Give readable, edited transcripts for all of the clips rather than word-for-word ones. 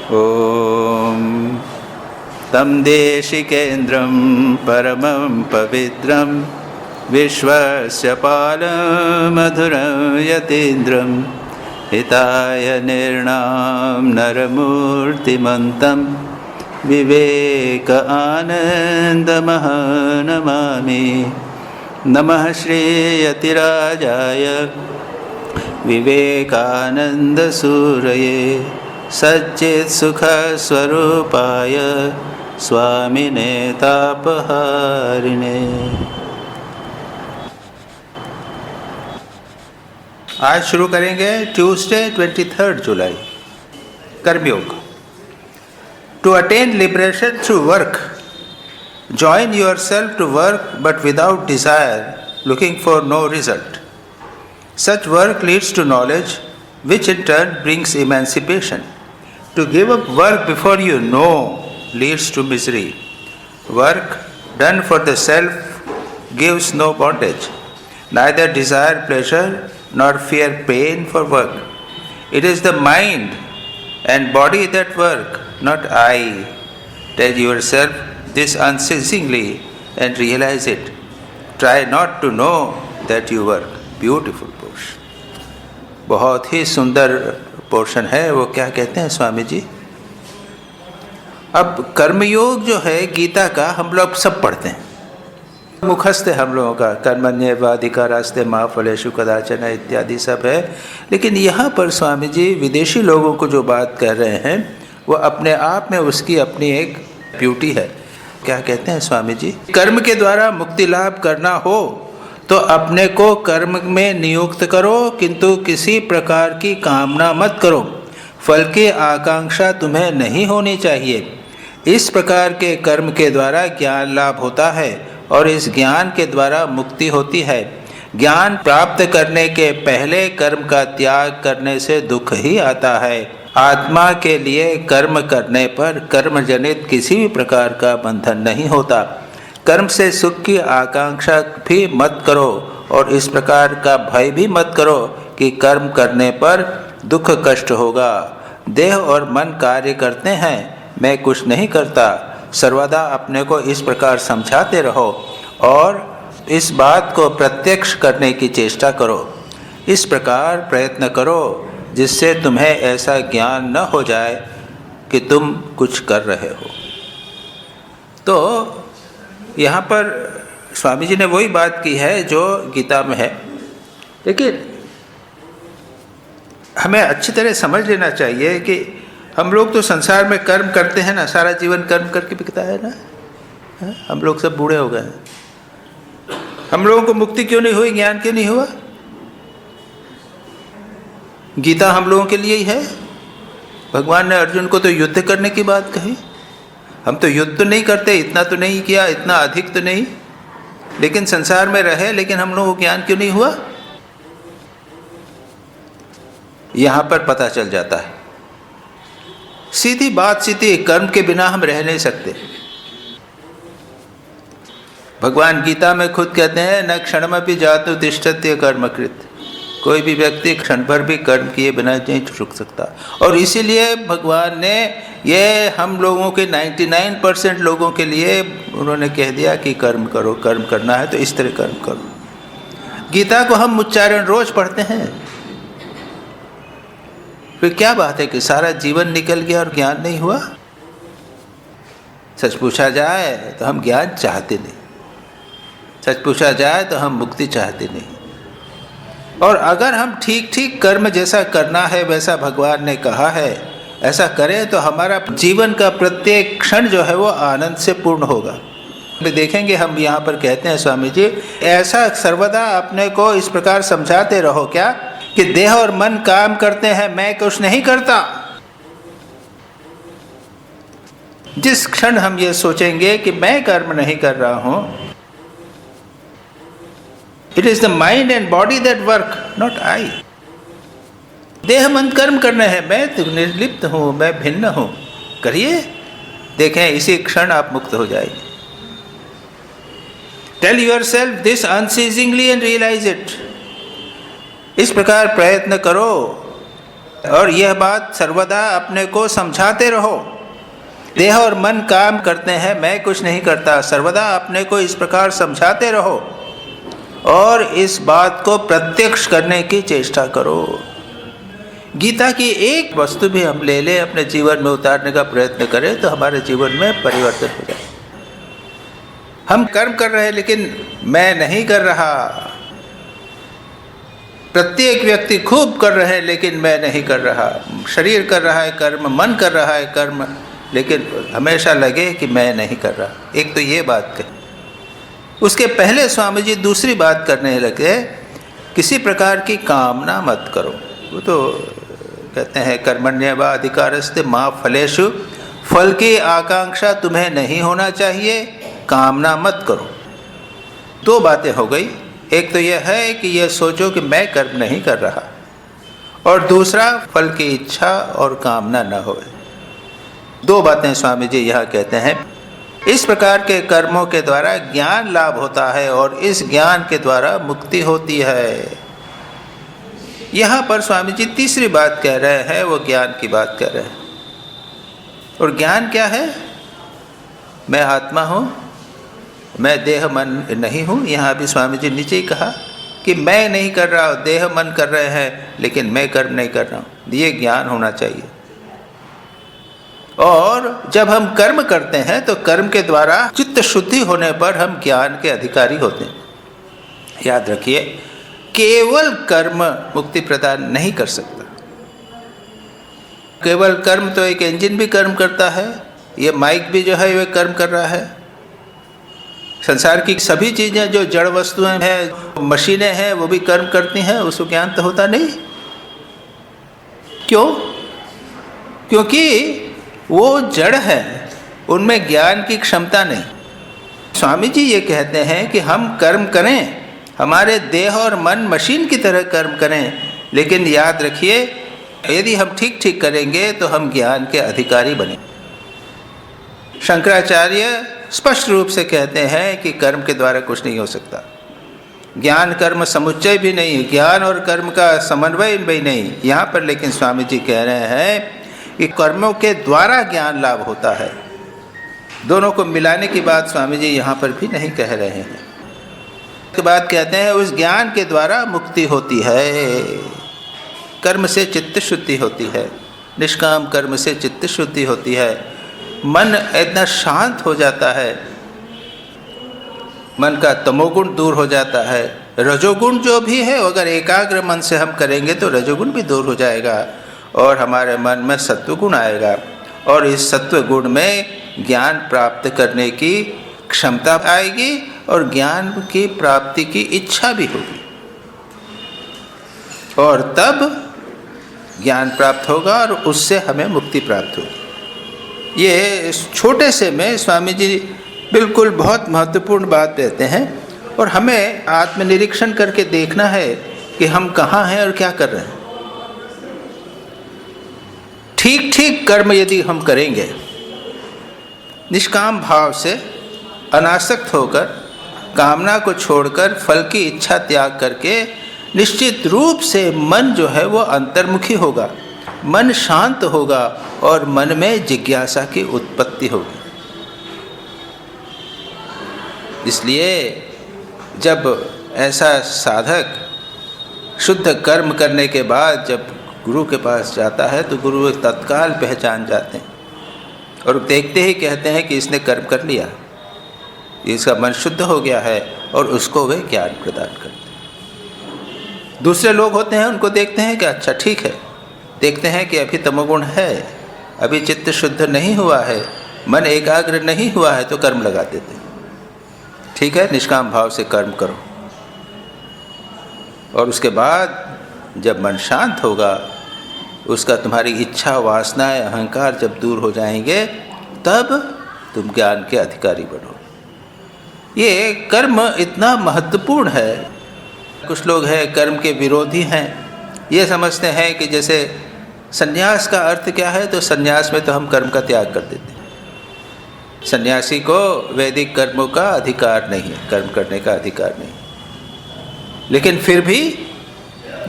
ॐ तं देशिकेन्द्रं परमं पवित्रं विश्वस्य पालं मधुरं यतीन्द्रं हिताय निर्णां नरमूर्तिमन्तं विवेक आनन्दमहानमामि। नमः श्रीयतिराजाय विवेकानन्दसूरये सच्चित्सुखस्वरूपाय स्वामिने तापहारिणे। आज शुरू करेंगे ट्यूसडे 23 जुलाई Karmayoga. To attain liberation through work, join yourself to work but without desire, looking for no result. Such work leads to knowledge, which in turn brings emancipation. To give up work before you know leads to misery. Work done for the self gives no bondage. Neither desire pleasure nor fear pain for work. It is the mind and body that work, not I. Tell yourself this unceasingly and realize it. Try not to know that you work. Beautiful portion. बहुत ही सुंदर portion है। वो क्या कहते हैं स्वामी जी? अब कर्मयोग जो है गीता का हम लोग सब पढ़ते हैं, मुखस्थ है हम लोगों का, कर्मण्येवाधिकारास्ते मा फलेषु कदाचन इत्यादि सब है। लेकिन यहाँ पर स्वामी जी विदेशी लोगों को जो बात कर रहे हैं वो अपने आप में उसकी अपनी एक ब्यूटी है। क्या कहते हैं स्वामी जी? कर्म के द्वारा मुक्ति लाभ करना हो तो अपने को कर्म में नियुक्त करो, किंतु किसी प्रकार की कामना मत करो। फल की आकांक्षा तुम्हें नहीं होनी चाहिए। इस प्रकार के कर्म के द्वारा ज्ञान लाभ होता है और इस ज्ञान के द्वारा मुक्ति होती है। ज्ञान प्राप्त करने के पहले कर्म का त्याग करने से दुख ही आता है। आत्मा के लिए कर्म करने पर कर्म जनित किसी भी प्रकार का बंधन नहीं होता। कर्म से सुख की आकांक्षा भी मत करो और इस प्रकार का भय भी मत करो कि कर्म करने पर दुख कष्ट होगा। देह और मन कार्य करते हैं, मैं कुछ नहीं करता। सर्वदा अपने को इस प्रकार समझाते रहो और इस बात को प्रत्यक्ष करने की चेष्टा करो। इस प्रकार प्रयत्न करो जिससे तुम्हें ऐसा ज्ञान न हो जाए कि तुम कुछ कर रहे हो। तो यहाँ पर स्वामी जी ने वही बात की है जो गीता में है, लेकिन हमें अच्छी तरह समझ लेना चाहिए कि हम लोग तो संसार में कर्म करते हैं ना, सारा जीवन कर्म करके बिकता है ना। हम लोग सब बूढ़े हो गए हैं, हम लोगों को मुक्ति क्यों नहीं हुई, ज्ञान क्यों नहीं हुआ? गीता हम लोगों के लिए ही है। भगवान ने अर्जुन को तो युद्ध करने की बात कही। हम तो युद्ध तो नहीं करते, इतना तो नहीं किया, इतना अधिक तो नहीं, लेकिन संसार में रहे, लेकिन हम लोगों को ज्ञान क्यों नहीं हुआ? यहां पर पता चल जाता है। सीधी बात सीधी, कर्म के बिना हम रह नहीं सकते। भगवान गीता में खुद कहते हैं न क्षणमपि जातु तिष्ठत्य कर्मकृत। कोई भी व्यक्ति क्षण भर भी कर्म किए बिना नहीं रुक सकता। और इसीलिए भगवान ने ये हम लोगों के 99% लोगों के लिए उन्होंने कह दिया कि कर्म करो, कर्म करना है तो इस तरह कर्म करो। गीता को हम उच्चारण रोज पढ़ते हैं, फिर क्या बात है कि सारा जीवन निकल गया और ज्ञान नहीं हुआ? सच पूछा जाए तो हम ज्ञान चाहते नहीं, सच पूछा जाए तो हम मुक्ति चाहते नहीं। और अगर हम ठीक ठीक कर्म जैसा करना है वैसा भगवान ने कहा है ऐसा करें तो हमारा जीवन का प्रत्येक क्षण जो है वो आनंद से पूर्ण होगा। देखेंगे हम यहाँ पर कहते हैं स्वामी जी, ऐसा सर्वदा अपने को इस प्रकार समझाते रहो क्या कि देह और मन काम करते हैं, मैं कुछ नहीं करता। जिस क्षण हम ये सोचेंगे कि मैं कर्म नहीं कर रहा हूं, it is the mind and body that work, not I. देह मन कर्म करने हैं, मैं तो निर्लिप्त हूं, मैं भिन्न हूं। करिए, देखें इसी क्षण आप मुक्त हो जाएंगे। Tell yourself this unceasingly and realize it. इस प्रकार प्रयत्न करो और यह बात सर्वदा अपने को समझाते रहो। देह और मन काम करते हैं, मैं कुछ नहीं करता। सर्वदा अपने को इस प्रकार समझाते रहो और इस बात को प्रत्यक्ष करने की चेष्टा करो। गीता की एक वस्तु भी हम ले लें, अपने जीवन में उतारने का प्रयत्न करें तो हमारे जीवन में परिवर्तन हो जाए। हम कर्म कर रहे हैं लेकिन मैं नहीं कर रहा। प्रत्येक व्यक्ति खूब कर रहे हैं लेकिन मैं नहीं कर रहा। शरीर कर रहा है कर्म, मन कर रहा है कर्म, लेकिन हमेशा लगे कि मैं नहीं कर रहा। एक तो ये बात कही। उसके पहले स्वामी जी दूसरी बात करने लगे, किसी प्रकार की कामना मत करो। वो तो कहते हैं कर्मण्येवा अधिकारस्ते मा फलेषु, फल की आकांक्षा तुम्हें नहीं होना चाहिए, कामना मत करो। दो बातें हो गई। एक तो यह है कि यह सोचो कि मैं कर्म नहीं कर रहा, और दूसरा फल की इच्छा और कामना न हो। दो बातें स्वामी जी यहाँ कहते हैं। इस प्रकार के कर्मों के द्वारा ज्ञान लाभ होता है और इस ज्ञान के द्वारा मुक्ति होती है। यहाँ पर स्वामी जी तीसरी बात कह रहे हैं, वो ज्ञान की बात कह रहे हैं। और ज्ञान क्या है? मैं आत्मा हूँ, मैं देह मन नहीं हूँ। यहाँ भी स्वामी जी नीचे ही कहा कि मैं नहीं कर रहा, देह मन कर रहे हैं लेकिन मैं कर्म नहीं कर रहा हूँ। ये ज्ञान होना चाहिए। और जब हम कर्म करते हैं तो कर्म के द्वारा चित्त शुद्धि होने पर हम ज्ञान के अधिकारी होते हैं। याद रखिए, केवल कर्म मुक्ति प्रदान नहीं कर सकता। केवल कर्म तो एक इंजन भी कर्म करता है, ये माइक भी जो है वह कर्म कर रहा है। संसार की सभी चीज़ें जो जड़ वस्तुएं हैं, मशीनें हैं, वो भी कर्म करती हैं, उसको ज्ञान तो होता नहीं। क्यों? क्योंकि वो जड़ है, उनमें ज्ञान की क्षमता नहीं। स्वामी जी ये कहते हैं कि हम कर्म करें, हमारे देह और मन मशीन की तरह कर्म करें, लेकिन याद रखिए यदि हम ठीक ठीक करेंगे तो हम ज्ञान के अधिकारी बने। शंकराचार्य स्पष्ट रूप से कहते हैं कि कर्म के द्वारा कुछ नहीं हो सकता। ज्ञान कर्म समुच्चय भी नहीं, ज्ञान और कर्म का समन्वय भी नहीं। यहाँ पर लेकिन स्वामी जी कह रहे हैं कि कर्मों के द्वारा ज्ञान लाभ होता है। दोनों को मिलाने की बात स्वामी जी यहाँ पर भी नहीं कह रहे हैं। के बाद कहते हैं उस ज्ञान के द्वारा मुक्ति होती है। कर्म से चित्त शुद्धि होती है, निष्काम कर्म से चित्त शुद्धि होती है। मन इतना शांत हो जाता है, मन का तमोगुण दूर हो जाता है। रजोगुण जो भी है, अगर एकाग्र मन से हम करेंगे तो रजोगुण भी दूर हो जाएगा और हमारे मन में सत्वगुण आएगा, और इस सत्वगुण में ज्ञान प्राप्त करने की क्षमता आएगी और ज्ञान की प्राप्ति की इच्छा भी होगी, और तब ज्ञान प्राप्त होगा और उससे हमें मुक्ति प्राप्त होगी। ये छोटे से में स्वामी जी बिल्कुल बहुत महत्वपूर्ण बात कहते हैं, और हमें आत्मनिरीक्षण करके देखना है कि हम कहाँ हैं और क्या कर रहे हैं। ठीक ठीक कर्म यदि हम करेंगे, निष्काम भाव से अनासक्त होकर, कामना को छोड़कर, फल की इच्छा त्याग करके, निश्चित रूप से मन जो है वो अंतर्मुखी होगा, मन शांत होगा और मन में जिज्ञासा की उत्पत्ति होगी। इसलिए जब ऐसा साधक शुद्ध कर्म करने के बाद जब गुरु के पास जाता है तो गुरु तत्काल पहचान जाते हैं और देखते ही कहते हैं कि इसने कर्म कर लिया, इसका मन शुद्ध हो गया है, और उसको वे ज्ञान प्रदान करते हैं। दूसरे लोग होते हैं, उनको देखते हैं कि अच्छा ठीक है, देखते हैं कि अभी तमोगुण है, अभी चित्त शुद्ध नहीं हुआ है, मन एकाग्र नहीं हुआ है, तो कर्म लगा देते हैं। ठीक है, निष्काम भाव से कर्म करो, और उसके बाद जब मन शांत होगा, उसका तुम्हारी इच्छा, वासनाएं, अहंकार जब दूर हो जाएंगे, तब तुम ज्ञान के अधिकारी बनो। ये कर्म इतना महत्वपूर्ण है। कुछ लोग हैं कर्म के विरोधी हैं, ये समझते हैं कि जैसे सन्यास का अर्थ क्या है, तो सन्यास में तो हम कर्म का त्याग कर देते हैं। सन्यासी को वैदिक कर्मों का अधिकार नहीं है, कर्म करने का अधिकार नहीं, लेकिन फिर भी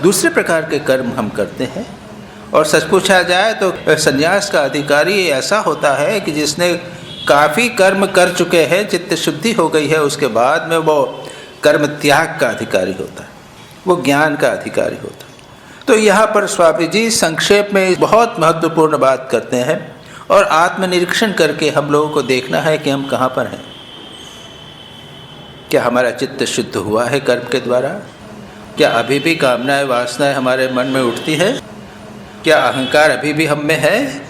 दूसरे प्रकार के कर्म हम करते हैं, और सच पूछा जाए तो संन्यास का अधिकारी ऐसा होता है कि जिसने काफ़ी कर्म कर चुके हैं, चित्त शुद्धि हो गई है, उसके बाद में वो कर्म त्याग का अधिकारी होता है, वो ज्ञान का अधिकारी होता है। तो यहाँ पर स्वामी जी संक्षेप में बहुत महत्वपूर्ण बात करते हैं और आत्मनिरीक्षण करके हम लोगों को देखना है कि हम कहाँ पर हैं। क्या हमारा चित्त शुद्ध हुआ है कर्म के द्वारा? क्या अभी भी कामनाएं वासनाएं हमारे मन में उठती है? क्या अहंकार अभी भी हम में है?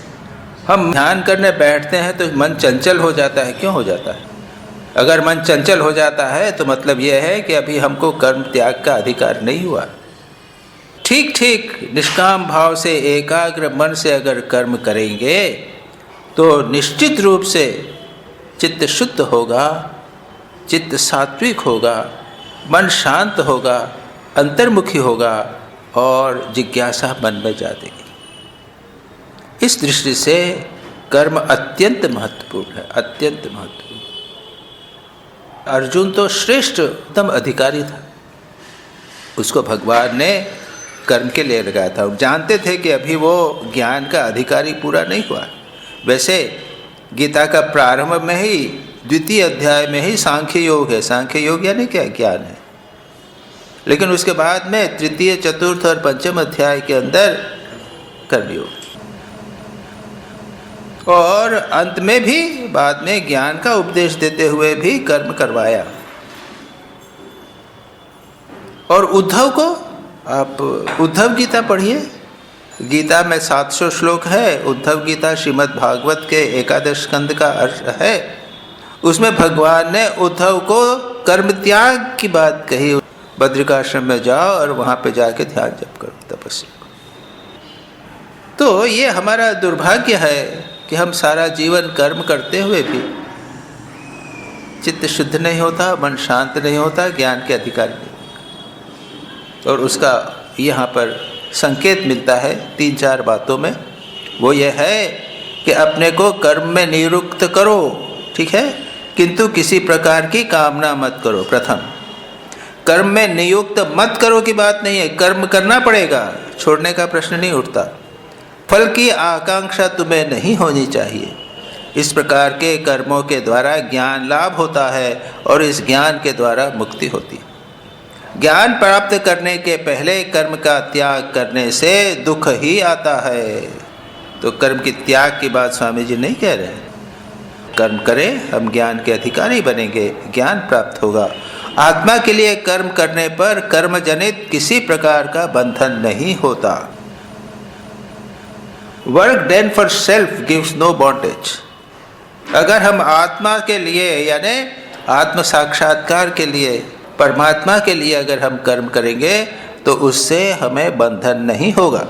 हम ध्यान करने बैठते हैं तो मन चंचल हो जाता है। क्यों हो जाता है? अगर मन चंचल हो जाता है तो मतलब यह है कि अभी हमको कर्म त्याग का अधिकार नहीं हुआ। ठीक ठीक निष्काम भाव से एकाग्र मन से अगर कर्म करेंगे तो निश्चित रूप से चित्त शुद्ध होगा, चित्त सात्विक होगा, मन शांत होगा, अंतर्मुखी होगा और जिज्ञासा मन में जाएगी। इस दृष्टि से कर्म अत्यंत महत्वपूर्ण है, अत्यंत महत्वपूर्ण। अर्जुन तो श्रेष्ठतम अधिकारी था, उसको भगवान ने कर्म के लिए लगाया था। जानते थे कि अभी वो ज्ञान का अधिकारी पूरा नहीं हुआ। वैसे गीता का प्रारंभ में ही द्वितीय अध्याय में ही सांख्य योग है। सांख्य योग यानी क्या? ज्ञान है। लेकिन उसके बाद में तृतीय, चतुर्थ और पंचम अध्याय के अंदर कर्मयोग, और अंत में भी बाद में ज्ञान का उपदेश देते हुए भी कर्म करवाया। और उद्धव को, आप उद्धव गीता पढ़िए, गीता में 700 श्लोक है। उद्धव गीता श्रीमद् भागवत के 11 स्कंद का अर्थ है। उसमें भगवान ने उद्धव को कर्म त्याग की बात कही। बद्रिकाश्रम में जाओ और वहाँ पे जाके ध्यान जप करो, तपस्या करो। तो ये हमारा दुर्भाग्य है कि हम सारा जीवन कर्म करते हुए भी चित्त शुद्ध नहीं होता, मन शांत नहीं होता, ज्ञान के अधिकारी नहीं होता। और उसका यहाँ पर संकेत मिलता है 3-4 बातों में। वो ये है कि अपने को कर्म में नियुक्त करो, ठीक है, किंतु किसी प्रकार की कामना मत करो। प्रथम, कर्म में नियुक्त मत करो की बात नहीं है, कर्म करना पड़ेगा, छोड़ने का प्रश्न नहीं उठता। फल की आकांक्षा तुम्हें नहीं होनी चाहिए। इस प्रकार के कर्मों के द्वारा ज्ञान लाभ होता है और इस ज्ञान के द्वारा मुक्ति होती है। ज्ञान प्राप्त करने के पहले कर्म का त्याग करने से दुख ही आता है। तो कर्म की त्याग की बात स्वामी जी नहीं कह रहे हैं। कर्म करें, हम ज्ञान के अधिकारी बनेंगे, ज्ञान प्राप्त होगा। आत्मा के लिए कर्म करने पर कर्म जनित किसी प्रकार का बंधन नहीं होता। Work done for self gives no bondage. अगर हम आत्मा के लिए यानी आत्म साक्षात्कार के लिए, परमात्मा के लिए अगर हम कर्म करेंगे तो उससे हमें बंधन नहीं होगा।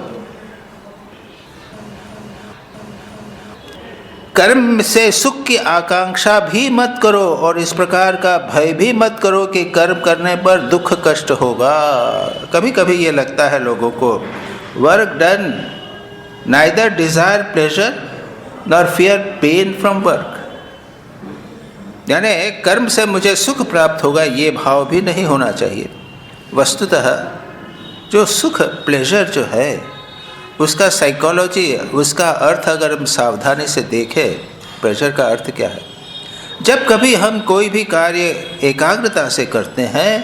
कर्म से सुख की आकांक्षा भी मत करो और इस प्रकार का भय भी मत करो कि कर्म करने पर दुख कष्ट होगा। कभी कभी ये लगता है लोगों को, work done neither desire pleasure nor fear pain from work, यानी कर्म से मुझे सुख प्राप्त होगा, ये भाव भी नहीं होना चाहिए। वस्तुतः जो सुख, प्लेजर जो है, उसका साइकोलॉजी, उसका अर्थ अगर हम सावधानी से देखें, प्लेजर का अर्थ क्या है। जब कभी हम कोई भी कार्य एकाग्रता से करते हैं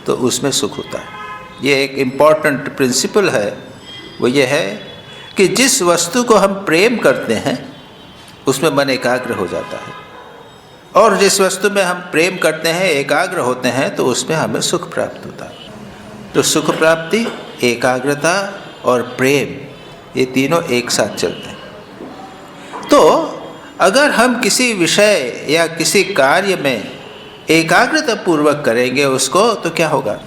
तो उसमें सुख होता है। ये एक इम्पॉर्टेंट प्रिंसिपल है। वो ये है कि जिस वस्तु को हम प्रेम करते हैं उसमें मन एकाग्र हो जाता है, और जिस वस्तु में हम प्रेम करते हैं, एकाग्र होते हैं, तो उसमें हमें सुख प्राप्त होता है। तो सुख प्राप्ति, एकाग्रता और प्रेम, ये तीनों एक साथ चलते हैं। तो अगर हम किसी विषय या किसी कार्य में एकाग्रता पूर्वक करेंगे उसको, तो क्या होगा?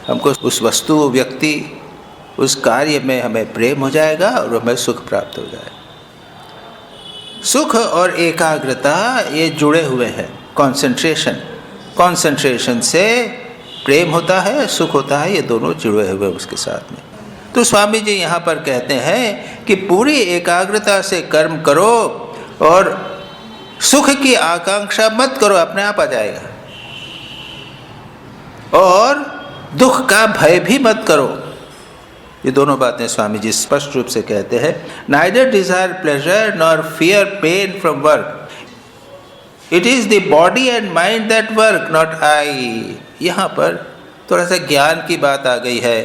हमको उस वस्तु, व्यक्ति, उस कार्य में हमें प्रेम हो जाएगा और हमें सुख प्राप्त हो जाएगा। सुख और एकाग्रता ये जुड़े हुए हैं। कंसंट्रेशन से प्रेम होता है, सुख होता है, ये दोनों जुड़े हुए उसके साथ में। तो स्वामी जी यहाँ पर कहते हैं कि पूरी एकाग्रता से कर्म करो और सुख की आकांक्षा मत करो, अपने आप आ जाएगा। और दुख का भय भी मत करो, ये दोनों बातें स्वामी जी स्पष्ट रूप से कहते हैं। Neither desire pleasure nor fear pain from work, it is the body and mind that work not I. यहाँ पर थोड़ा सा ज्ञान की बात आ गई है।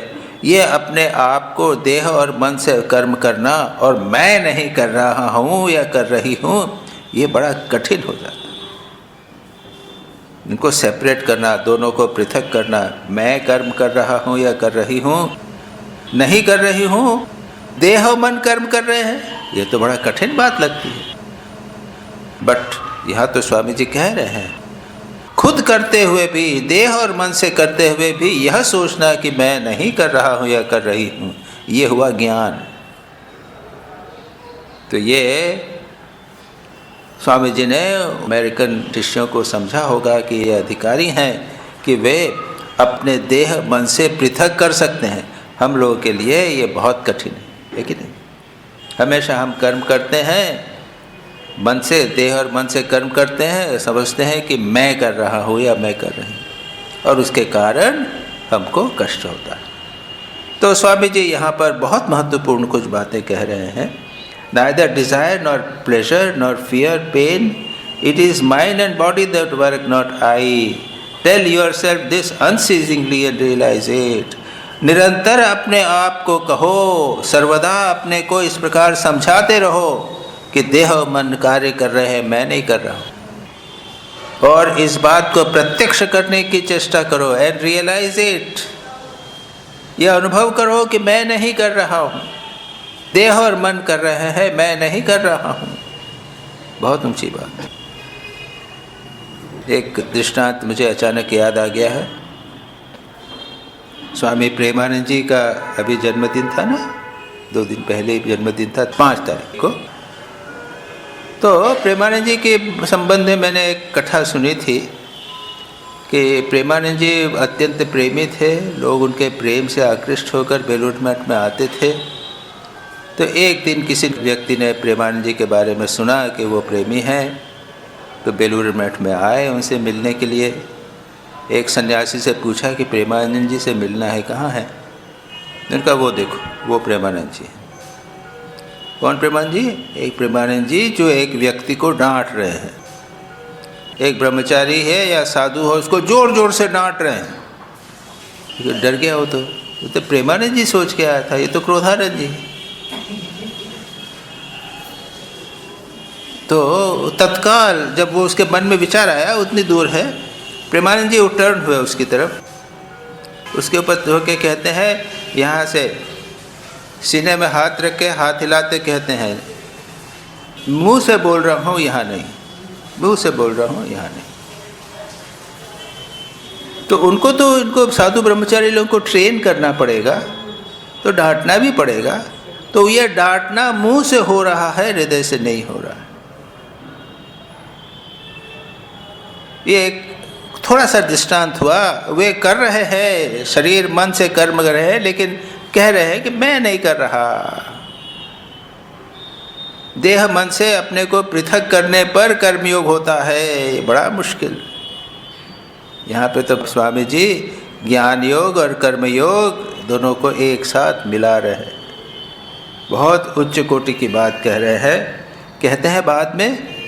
ये अपने आप को देह और मन से कर्म करना और मैं नहीं कर रहा हूँ या कर रही हूँ, ये बड़ा कठिन हो जाता है। इनको सेपरेट करना, दोनों को पृथक करना, मैं कर्म कर रहा हूँ या कर रही हूँ, नहीं कर रही हूँ, देह और मन कर्म कर रहे हैं, ये तो बड़ा कठिन बात लगती है। बट यहाँ तो स्वामी जी कह रहे हैं, खुद करते हुए भी, देह और मन से करते हुए भी यह सोचना कि मैं नहीं कर रहा हूँ या कर रही हूँ, ये हुआ ज्ञान। तो ये स्वामी जी ने अमेरिकन शिष्यों को समझा होगा कि ये अधिकारी हैं कि वे अपने देह मन से पृथक कर सकते हैं। हम लोगों के लिए ये बहुत कठिन है कि नहीं? हमेशा हम कर्म करते हैं मन से, देह और मन से कर्म करते हैं, समझते हैं कि मैं कर रहा हूँ या मैं कर रही हूँ, और उसके कारण हमको कष्ट होता है। तो स्वामी जी यहाँ पर बहुत महत्वपूर्ण कुछ बातें कह रहे हैं। Neither desire nor pleasure nor fear pain, it is mind and body that work, not I. Tell yourself this unceasingly and realize it. निरंतर अपने आप को कहो, सर्वदा अपने को इस प्रकार समझाते रहो कि देह और मन कार्य कर रहे हैं, मैं नहीं कर रहा हूँ, और इस बात को प्रत्यक्ष करने की चेष्टा करो। एंड रियलाइज इट, यह अनुभव करो कि मैं नहीं कर रहा हूँ, देह और मन कर रहे हैं, मैं नहीं कर रहा हूँ। बहुत ऊंची बात। एक दृष्टांत मुझे अचानक याद आ गया है। स्वामी प्रेमानंद जी का अभी जन्मदिन था ना, 2 दिन पहले जन्मदिन था, 5 तारीख को। तो प्रेमानंद जी के संबंध में मैंने एक कथा सुनी थी कि प्रेमानंद जी अत्यंत प्रेमी थे, लोग उनके प्रेम से आकृष्ट होकर बेलूर मठ में आते थे। तो एक दिन किसी व्यक्ति ने प्रेमानंद जी के बारे में सुना कि वो प्रेमी हैं, तो बेलूर मठ में आए उनसे मिलने के लिए। एक सन्यासी से पूछा कि प्रेमानंद जी से मिलना है, कहाँ है? उनका वो देखो, वो प्रेमानंद जी। कौन प्रेमानंद जी? एक प्रेमानंद जी जो एक व्यक्ति को डांट रहे हैं। एक ब्रह्मचारी है या साधु हो, उसको जोर जोर से डांट रहे हैं। डर गया वो तो प्रेमानंद जी सोच के आया था, ये तो क्रोधानंद जी। तो तत्काल जब वो उसके मन में विचार आया, उतनी दूर है, प्रेमानंद जी टर्न हुए उसकी तरफ, उसके ऊपर होके कहते हैं, यहाँ से सीने में हाथ रख के हाथ हिलाते कहते हैं, मुंह से बोल रहा हूँ यहाँ नहीं, मुंह से बोल रहा हूँ यहाँ नहीं। तो इनको साधु ब्रह्मचारी लोगों को ट्रेन करना पड़ेगा, तो डांटना भी पड़ेगा। तो ये डांटना मुंह से हो रहा है, हृदय से नहीं हो रहा है। ये एक थोड़ा सा दृष्टांत हुआ। वे कर रहे हैं, शरीर मन से कर्म कर रहे हैं, लेकिन कह रहे हैं कि मैं नहीं कर रहा। देह मन से अपने को पृथक करने पर कर्मयोग होता है, ये बड़ा मुश्किल। यहाँ पे तो स्वामी जी ज्ञान योग और कर्मयोग दोनों को एक साथ मिला रहे हैं। बहुत उच्च कोटि की बात कह रहे हैं। कहते हैं बाद में,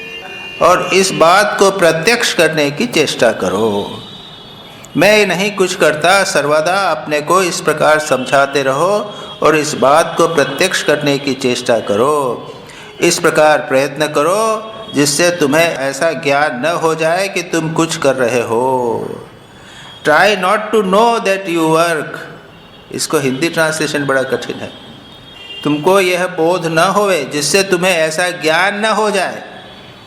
और इस बात को प्रत्यक्ष करने की चेष्टा करो। मैं नहीं कुछ करता, सर्वदा अपने को इस प्रकार समझाते रहो और इस बात को प्रत्यक्ष करने की चेष्टा करो। इस प्रकार प्रयत्न करो जिससे तुम्हें ऐसा ज्ञान न हो जाए कि तुम कुछ कर रहे हो। Try not to know that you work. इसको हिंदी ट्रांसलेशन बड़ा कठिन है। तुमको यह बोध न होवे जिससे तुम्हें ऐसा ज्ञान न हो जाए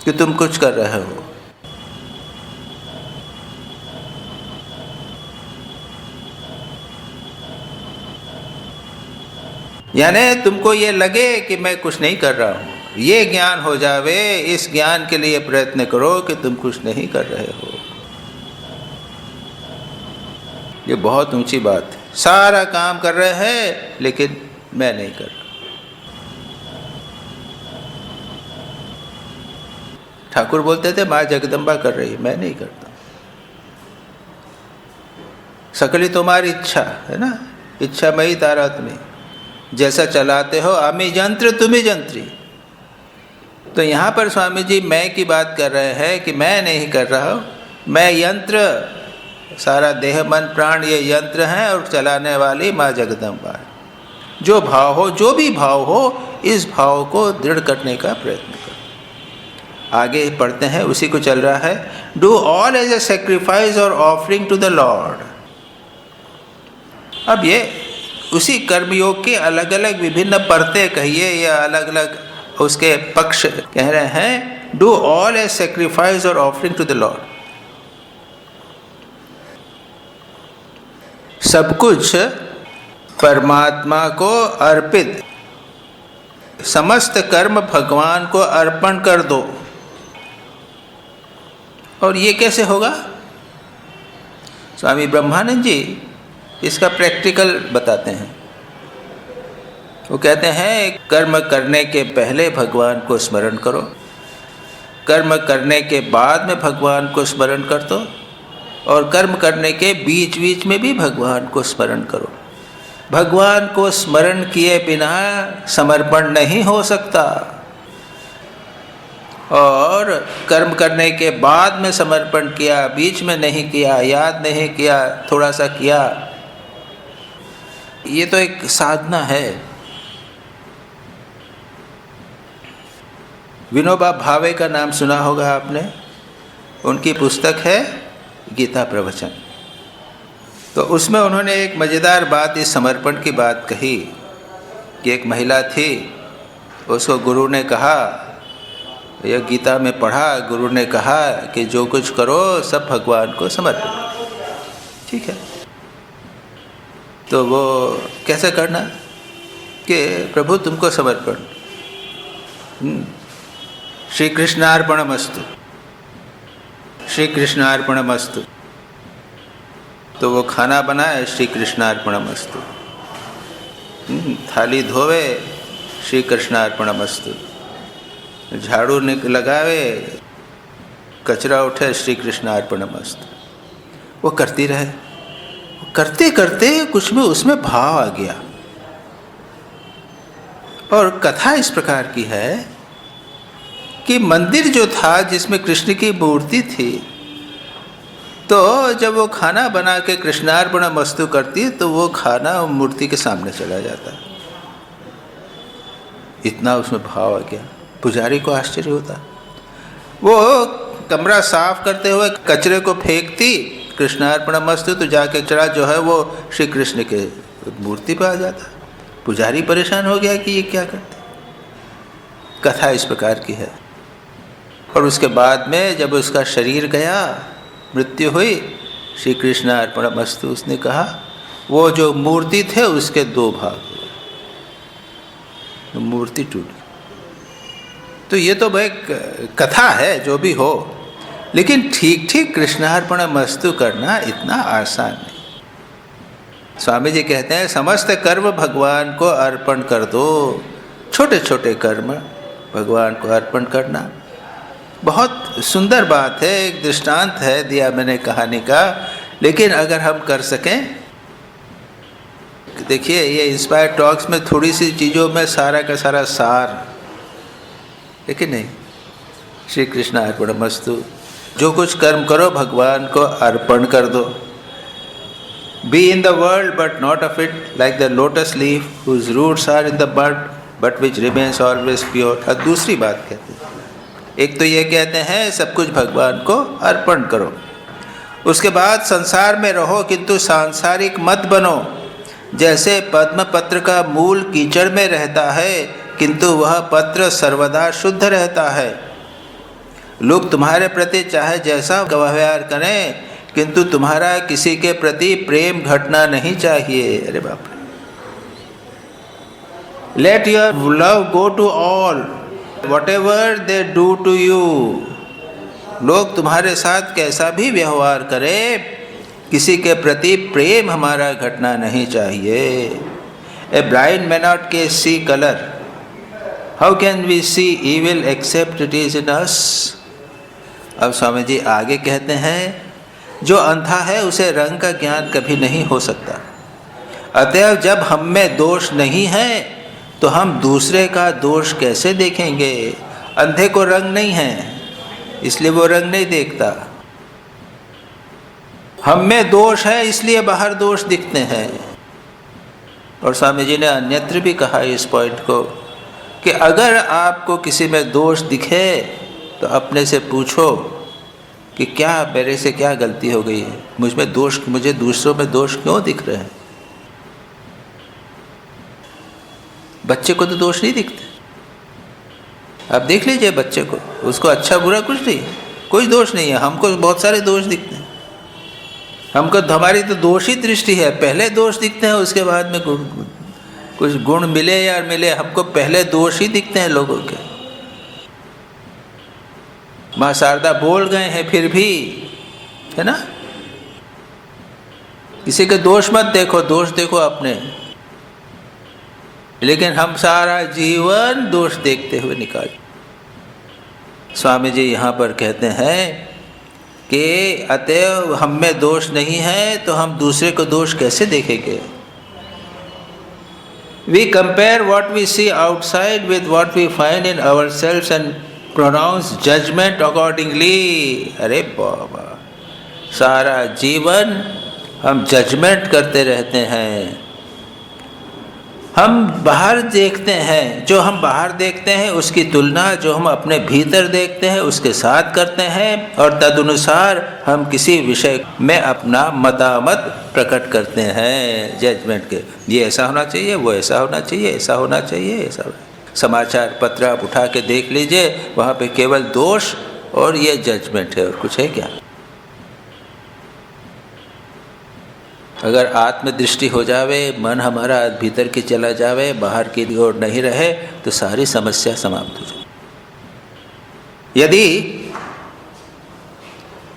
कि तुम कुछ कर रहे हो। यानी तुमको ये लगे कि मैं कुछ नहीं कर रहा हूँ, ये ज्ञान हो जावे। इस ज्ञान के लिए प्रयत्न करो कि तुम कुछ नहीं कर रहे हो। ये बहुत ऊंची बात है। सारा काम कर रहे हैं लेकिन मैं नहीं कर रहा। ठाकुर बोलते थे माँ जगदम्बा कर रही है, मैं नहीं करता। सकली तुम्हारी इच्छा है ना, इच्छा मई तारा तुम्हें। जैसा चलाते हो अमी यंत्र तुम्ही यंत्री। तो यहाँ पर स्वामी जी मैं की बात कर रहे हैं कि मैं नहीं कर रहा हूँ, मैं यंत्र, सारा देह मन प्राण ये यंत्र हैं और चलाने वाली माँ जगदम्बा। जो भाव हो, जो भी भाव हो, इस भाव को दृढ़ करने का प्रयत्न करो। आगे पढ़ते हैं, उसी को चल रहा है। Do all as a sacrifice और ऑफरिंग टू द लॉर्ड। अब ये उसी कर्मयोग के अलग अलग विभिन्न परतें कहिए या अलग अलग उसके पक्ष कह रहे हैं। डू ऑल एज सेक्रीफाइस और ऑफरिंग टू द लॉर्ड। सब कुछ परमात्मा को अर्पित, समस्त कर्म भगवान को अर्पण कर दो। और ये कैसे होगा? स्वामी ब्रह्मानंद जी इसका प्रैक्टिकल बताते हैं। वो कहते हैं कर्म करने के पहले भगवान को स्मरण करो, कर्म करने के बाद में भगवान को स्मरण कर दो, और कर्म करने के बीच बीच में भी भगवान को स्मरण करो। भगवान को स्मरण किए बिना समर्पण नहीं हो सकता, और कर्म करने के बाद में समर्पण किया, बीच में नहीं किया, याद नहीं किया, थोड़ा सा किया, ये तो एक साधना है। विनोबा भावे का नाम सुना होगा आपने, उनकी पुस्तक है गीता प्रवचन। तो उसमें उन्होंने एक मज़ेदार बात, इस समर्पण की बात कही कि एक महिला थी, उसको गुरु ने कहा, यह गीता में पढ़ा, गुरु ने कहा कि जो कुछ करो सब भगवान को समर्पित। ठीक है, तो वो कैसे करना कि प्रभु तुमको समर्पण, श्री कृष्णार्पणमस्तु, श्री कृष्णार्पणमस्तु। तो वो खाना बनाए, श्री कृष्णार्पणमस्तु। थाली धोवे, श्री कृष्णार्पणमस्तु। झाड़ू लगावे, कचरा उठे, श्री कृष्णार्पणमस्तु। वो करती रहे, करते करते कुछ में उसमें भाव आ गया। और कथा इस प्रकार की है कि मंदिर जो था जिसमें कृष्ण की मूर्ति थी, तो जब वो खाना बना के कृष्णार्पणमस्तु करती तो वो खाना मूर्ति के सामने चला जाता। इतना उसमें भाव आ गया, पुजारी को आश्चर्य होता। वो कमरा साफ करते हुए कचरे को फेंकती, कृष्णार्पणमस्तु, तो जाके कचरा जो है वो श्री कृष्ण के मूर्ति पर आ जाता। पुजारी परेशान हो गया कि ये क्या करते। कथा इस प्रकार की है। और उसके बाद में जब उसका शरीर गया, मृत्यु हुई, श्री कृष्णार्पणमस्तु उसने कहा, वो जो मूर्ति थे उसके दो भाग हुए, तो मूर्ति टूट। तो ये तो भाई कथा है, जो भी हो, लेकिन ठीक ठीक कृष्णार्पणमस्तु करना इतना आसान नहीं। स्वामी जी कहते हैं समस्त कर्म भगवान को अर्पण कर दो। छोटे छोटे कर्म भगवान को अर्पण करना बहुत सुंदर बात है। एक दृष्टांत है दिया मैंने कहानी का, लेकिन अगर हम कर सकें, देखिए ये इंस्पायर टॉक्स में थोड़ी सी चीज़ों में सारा का सारा सार, लेकिन नहीं, श्री कृष्णार्पणमस्तु। जो कुछ कर्म करो भगवान को अर्पण कर दो। Be in the world but not of it, like the lotus leaf whose roots are in the bud but which remains always pure. और दूसरी बात कहते हैं, एक तो ये कहते हैं सब कुछ भगवान को अर्पण करो, उसके बाद संसार में रहो किंतु सांसारिक मत बनो। जैसे पद्म पत्र का मूल कीचड़ में रहता है किंतु वह पत्र सर्वदा शुद्ध रहता है। लोग तुम्हारे प्रति चाहे जैसा व्यवहार करें, किंतु तुम्हारा किसी के प्रति प्रेम घटना नहीं चाहिए। अरे बाप रे। Let your love go to all whatever they do to you. लोग तुम्हारे साथ कैसा भी व्यवहार करें, किसी के प्रति प्रेम हमारा घटना नहीं चाहिए। A blind may not see color. How can we see evil except it is in us? अब स्वामी जी आगे कहते हैं जो अंधा है उसे रंग का ज्ञान कभी नहीं हो सकता। अतएव जब हम में दोष नहीं है तो हम दूसरे का दोष कैसे देखेंगे? अंधे को रंग नहीं है, इसलिए वो रंग नहीं देखता। हम में दोष है इसलिए बाहर दोष दिखते हैं। और स्वामी जी ने अन्यत्र भी कहा इस पॉइंट को कि अगर आपको किसी में दोष दिखे तो अपने से पूछो कि क्या मेरे से क्या गलती हो गई है, मुझे दूसरों में दोष क्यों दिख रहे हैं? बच्चे को तो दोष नहीं दिखते। आप देख लीजिए बच्चे को, उसको अच्छा बुरा कुछ नहीं, कोई दोष नहीं है। हमको बहुत सारे दोष दिखते हैं। हमको हमारी तो दोषी दृष्टि है, पहले दोष दिखते हैं, उसके बाद में कुछ गुण मिले या मिले, हमको पहले दोष ही दिखते हैं लोगों के। माँ शारदा बोल गए हैं फिर भी, है ना? किसी के दोष मत देखो, दोष देखो अपने। लेकिन हम सारा जीवन दोष देखते हुए निकाल। स्वामी जी यहाँ पर कहते हैं कि अतएव हम में दोष नहीं है तो हम दूसरे को दोष कैसे देखेंगे? We compare what we see outside with what we find in ourselves and pronounce judgment accordingly. अरे बाबा, सारा जीवन हम जजमेंट करते रहते हैं। हम बाहर देखते हैं, जो हम बाहर देखते हैं उसकी तुलना जो हम अपने भीतर देखते हैं उसके साथ करते हैं, और तदनुसार हम किसी विषय में अपना मतामत प्रकट करते हैं जजमेंट के। ये ऐसा होना चाहिए, वो ऐसा होना चाहिए, ऐसा होना चाहिए, ऐसा। समाचार पत्र आप उठा के देख लीजिए, वहाँ पे केवल दोष और ये जजमेंट है, और कुछ है क्या? अगर आत्मदृष्टि हो जावे, मन हमारा भीतर की चला जावे, बाहर की ओर नहीं रहे, तो सारी समस्या समाप्त हो जाए। यदि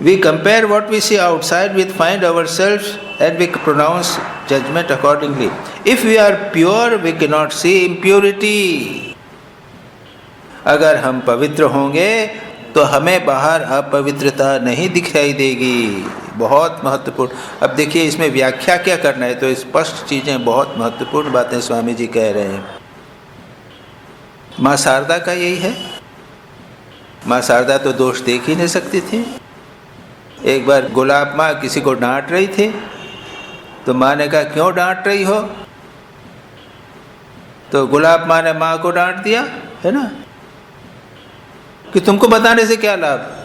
we compare what we see outside with find ourselves and we pronounce judgment accordingly. If we are pure, we cannot see impurity. अगर हम पवित्र होंगे तो हमें बाहर अपवित्रता नहीं दिखाई देगी। बहुत महत्वपूर्ण। अब देखिए इसमें व्याख्या क्या करना है, तो स्पष्ट चीज़ें, बहुत महत्वपूर्ण बातें स्वामी जी कह रहे हैं। माँ शारदा का यही है। माँ शारदा तो दोष देख ही नहीं सकती थी। एक बार गुलाब माँ किसी को डांट रही थी, तो माँ ने कहा क्यों डांट रही हो? तो गुलाब माँ ने माँ को डांट दिया, है ना, कि तुमको बताने से क्या लाभ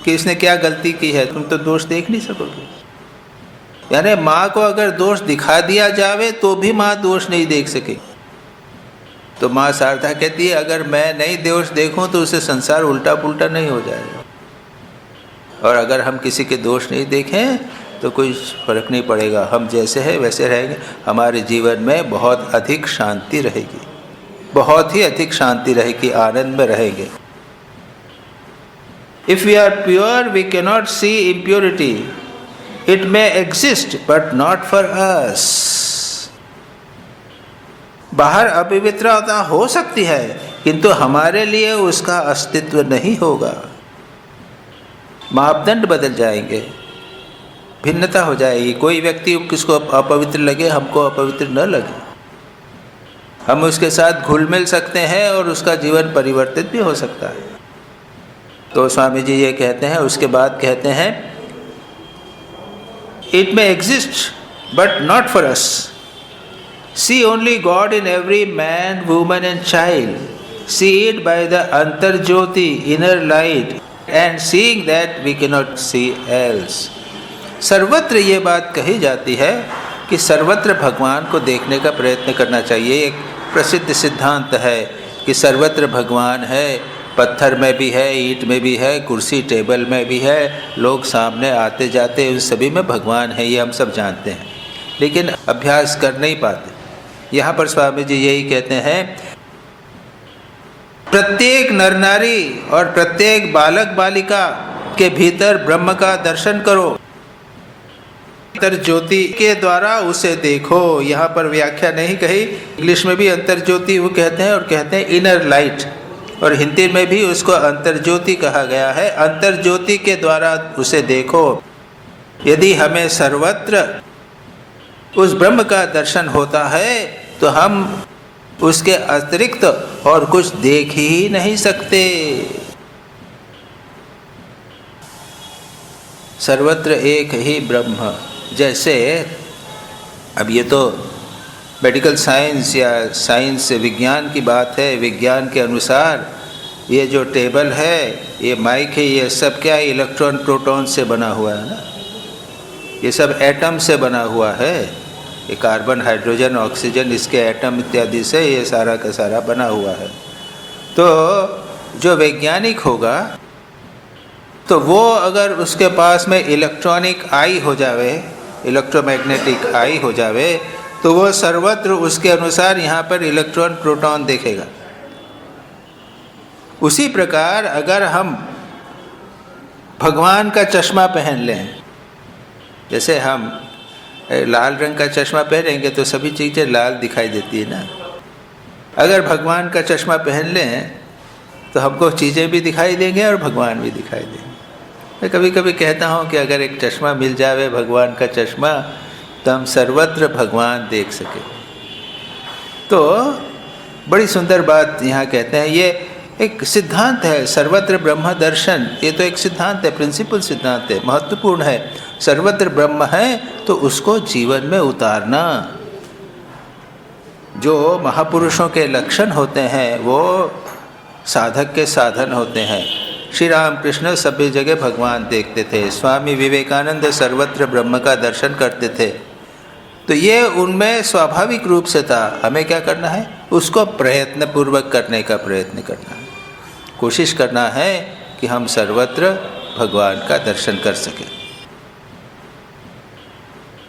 कि इसने क्या गलती की है, तुम तो दोष देख नहीं सकोगे। यानी माँ को अगर दोष दिखा दिया जावे तो भी माँ दोष नहीं देख सके। तो माँ शारदा कहती है अगर मैं नहीं दोष देखूं तो उससे संसार उल्टा पुल्टा नहीं हो जाएगा, और अगर हम किसी के दोष नहीं देखें तो कोई फर्क नहीं पड़ेगा, हम जैसे हैं वैसे रहेंगे। हमारे जीवन में बहुत अधिक शांति रहेगी, बहुत ही अधिक शांति रहेगी, आनंद में रहेंगे। If we are pure, we cannot see impurity. It may exist, but not for us. बाहर अपवित्रता हो सकती है, किंतु हमारे लिए उसका अस्तित्व नहीं होगा। मापदंड बदल जाएंगे, भिन्नता हो जाएगी। कोई व्यक्ति किसको अपवित्र लगे, हमको अपवित्र न लगे, हम उसके साथ घुल मिल सकते हैं और उसका जीवन परिवर्तित भी हो सकता है। तो स्वामी जी ये कहते हैं, उसके बाद कहते हैं it may exist but not for us. See only God in every man, woman and child. See it by the अंतर्ज्योति, inner light, and seeing that we can not see else. सर्वत्र ये बात कही जाती है कि सर्वत्र भगवान को देखने का प्रयत्न करना चाहिए। एक प्रसिद्ध सिद्धांत है कि सर्वत्र भगवान है, पत्थर में भी है, ईंट में भी है, कुर्सी टेबल में भी है, लोग सामने आते जाते उन सभी में भगवान है, ये हम सब जानते हैं, लेकिन अभ्यास कर नहीं पाते। यहाँ पर स्वामी जी यही कहते हैं प्रत्येक नर नारी और प्रत्येक बालक बालिका के भीतर ब्रह्म का दर्शन करो, अंतर ज्योति के द्वारा उसे देखो। यहाँ पर व्याख्या नहीं कही, इंग्लिश में भी अंतर ज्योति वो कहते हैं और कहते हैं इनर लाइट, और हिंदी में भी उसको अंतर्ज्योति कहा गया है। अंतर्ज्योति के द्वारा उसे देखो। यदि हमें सर्वत्र उस ब्रह्म का दर्शन होता है तो हम उसके अतिरिक्त और कुछ देख ही नहीं सकते। सर्वत्र एक ही ब्रह्म। जैसे अब ये तो मेडिकल साइंस या साइंस विज्ञान की बात है। विज्ञान के अनुसार ये जो टेबल है, ये माइक है, ये सब क्या है? इलेक्ट्रॉन प्रोटॉन से बना हुआ है ना। ये सब एटम से बना हुआ है। ये कार्बन, हाइड्रोजन, ऑक्सीजन, इसके एटम इत्यादि से ये सारा का सारा बना हुआ है। तो जो वैज्ञानिक होगा तो वो अगर उसके पास में इलेक्ट्रॉनिक आई हो जावे, इलेक्ट्रोमैग्नेटिक आई हो जावे, तो वो सर्वत्र उसके अनुसार यहाँ पर इलेक्ट्रॉन प्रोटॉन देखेगा। उसी प्रकार अगर हम भगवान का चश्मा पहन लें, जैसे हम लाल रंग का चश्मा पहनेंगे तो सभी चीज़ें लाल दिखाई देती है ना। अगर भगवान का चश्मा पहन लें तो हमको चीज़ें भी दिखाई देंगे और भगवान भी दिखाई देंगे। मैं कभी कभी कहता हूँ कि अगर एक चश्मा मिल जावे, भगवान का चश्मा, तो हम सर्वत्र भगवान देख सके। तो बड़ी सुंदर बात यहाँ कहते हैं। ये एक सिद्धांत है, सर्वत्र ब्रह्म दर्शन। ये तो एक सिद्धांत है, प्रिंसिपल सिद्धांत है, महत्वपूर्ण है। सर्वत्र ब्रह्म है तो उसको जीवन में उतारना। जो महापुरुषों के लक्षण होते हैं वो साधक के साधन होते हैं। श्री राम कृष्ण सभी जगह भगवान देखते थे। स्वामी विवेकानंद सर्वत्र ब्रह्म का दर्शन करते थे। तो ये उनमें स्वाभाविक रूप से था। हमें क्या करना है? उसको प्रयत्न पूर्वक करने का प्रयत्न करना है। कोशिश करना है कि हम सर्वत्र भगवान का दर्शन कर सकें।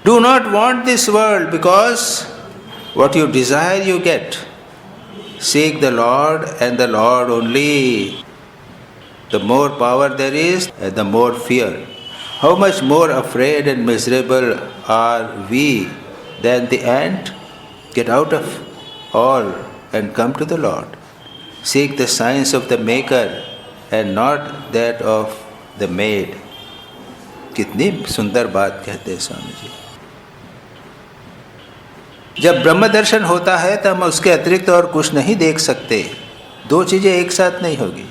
Do not want this world, because what you desire you get. Seek the Lord and the Lord only. The more power there is, the more fear. How much more afraid and miserable are we than the ant? Get out of all and come to the Lord. Seek the science of the maker and not that of the made. कितनी सुंदर बात कहते हैं स्वामी जी। जब ब्रह्म दर्शन होता है तो हम उसके अतिरिक्त और कुछ नहीं देख सकते। दो चीज़ें एक साथ नहीं होगी।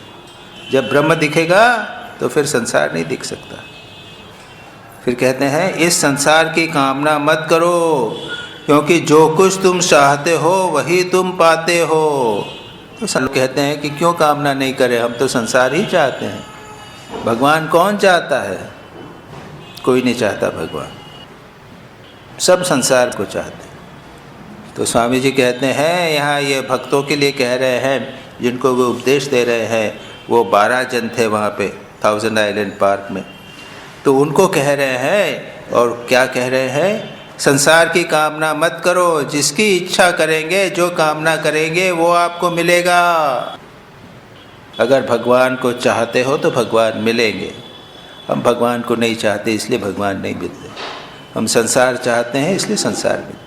जब ब्रह्म दिखेगा तो फिर संसार नहीं दिख सकता। फिर कहते हैं इस संसार की कामना मत करो, क्योंकि जो कुछ तुम चाहते हो वही तुम पाते हो। तो सब कहते हैं कि क्यों कामना नहीं करें, हम तो संसार ही चाहते हैं। भगवान कौन चाहता है? कोई नहीं चाहता भगवान, सब संसार को चाहते हैं। तो स्वामी जी कहते हैं यहाँ ये भक्तों के लिए कह रहे हैं, जिनको वो उपदेश दे रहे हैं। वो 12 जन थे वहाँ पे 1000 आइलैंड पार्क में। तो उनको कह रहे हैं, और क्या कह रहे हैं? संसार की कामना मत करो। जिसकी इच्छा करेंगे, जो कामना करेंगे वो आपको मिलेगा। अगर भगवान को चाहते हो तो भगवान मिलेंगे। हम भगवान को नहीं चाहते इसलिए भगवान नहीं मिलते। हम संसार चाहते हैं इसलिए संसार मिलता।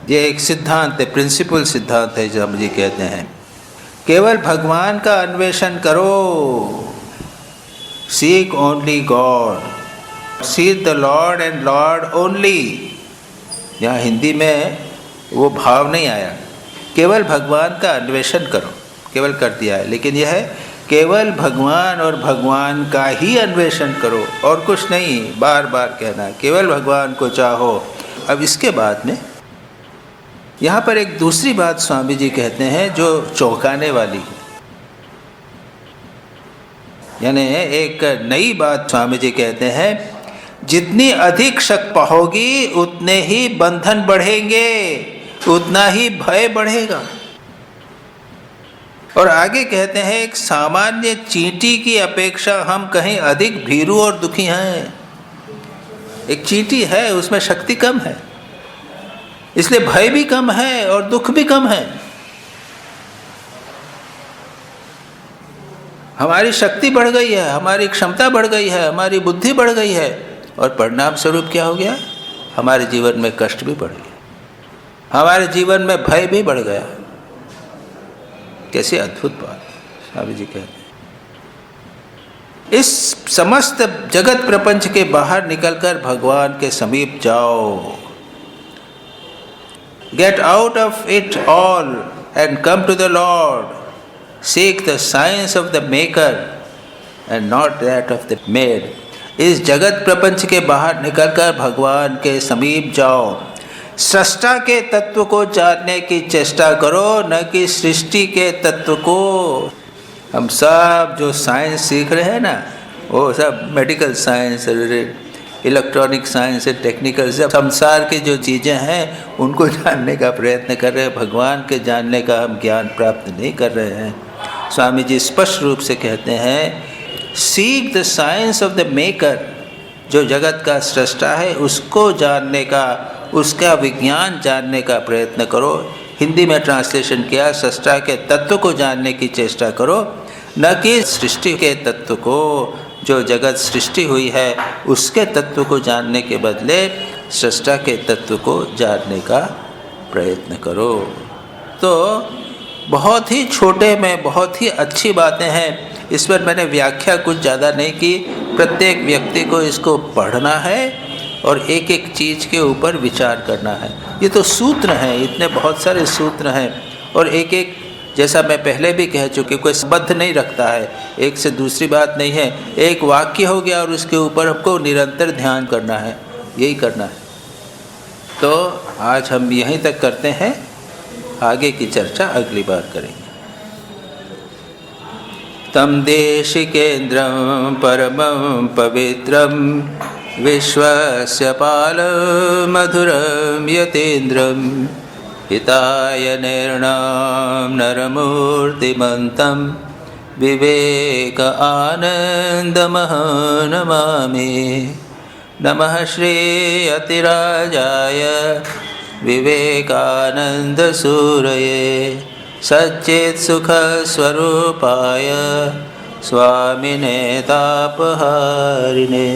ये एक सिद्धांत है, प्रिंसिपल सिद्धांत है जो हम जी कहते हैं। केवल भगवान का अन्वेषण करो। Seek only God, seek the Lord and Lord only. यहाँ हिंदी में वो भाव नहीं आया। केवल भगवान का अन्वेषण करो, केवल कर दिया है, लेकिन यह है केवल भगवान और भगवान का ही अन्वेषण करो, और कुछ नहीं। बार बार कहना है केवल भगवान को चाहो। अब इसके बाद में यहाँ पर एक दूसरी बात स्वामी जी कहते हैं जो चौंकाने वाली है। यानी एक नई बात स्वामी जी कहते हैं, जितनी अधिक शक पाओगी उतने ही बंधन बढ़ेंगे, उतना ही भय बढ़ेगा। और आगे कहते हैं एक सामान्य चींटी की अपेक्षा हम कहीं अधिक भीरू और दुखी हैं। एक चींटी है, उसमें शक्ति कम है, इसलिए भय भी कम है और दुख भी कम है। हमारी शक्ति बढ़ गई है, हमारी क्षमता बढ़ गई है, हमारी बुद्धि बढ़ गई है, और परिणाम स्वरूप क्या हो गया? हमारे जीवन में कष्ट भी बढ़ गया, हमारे जीवन में भय भी बढ़ गया। कैसी अद्भुत बात स्वामी जी कहते हैं। इस समस्त जगत प्रपंच के बाहर निकलकर भगवान के समीप जाओ। Get out of it all and come to the Lord. Seek the science of the maker and not that of the made. इस जगत प्रपंच के बाहर निकलकर भगवान के समीप जाओ। सृष्टा के तत्व को जानने की चेष्टा करो, न कि सृष्टि के तत्व को। हम सब जो साइंस सीख रहे हैं ना, वो सब medical science, electronic science, technical, सब संसार की जो चीज़ें हैं उनको जानने का प्रयत्न कर रहे हैं। भगवान के जानने का हम ज्ञान प्राप्त नहीं कर रहे हैं। स्वामी जी स्पष्ट रूप से कहते हैं, seek the science of the maker, जो जगत का सृष्टा है उसको जानने का, उसका विज्ञान जानने का प्रयत्न करो। हिंदी में ट्रांसलेशन किया, सृष्टा के तत्व को जानने की चेष्टा करो, न कि सृष्टि के तत्व को। जो जगत सृष्टि हुई है उसके तत्व को जानने के बदले सृष्टा के तत्व को जानने का प्रयत्न करो। तो बहुत ही छोटे में बहुत ही अच्छी बातें हैं। इस पर मैंने व्याख्या कुछ ज़्यादा नहीं की। प्रत्येक व्यक्ति को इसको पढ़ना है और एक एक चीज़ के ऊपर विचार करना है। ये तो सूत्र हैं, इतने बहुत सारे सूत्र हैं, और एक एक, जैसा मैं पहले भी कह चुकी, कोई संबंध नहीं रखता है, एक से दूसरी बात नहीं है। एक वाक्य हो गया और उसके ऊपर हमको निरंतर ध्यान करना है, यही करना है। तो आज हम यहीं तक करते हैं, आगे की चर्चा अगली बार करेंगे। तम देशिकेन्द्रं परमं पवित्रं विश्वस्य पालं मधुरं यतीन्द्रं हिताय निर्णाम नरमूर्तिमन्तं विवेक आनंदमः नमामि। नमः श्री अतिराजाय विवेकानंद सूरये सच्चित् सुख स्वरूपाय स्वामिने तापहारिणे।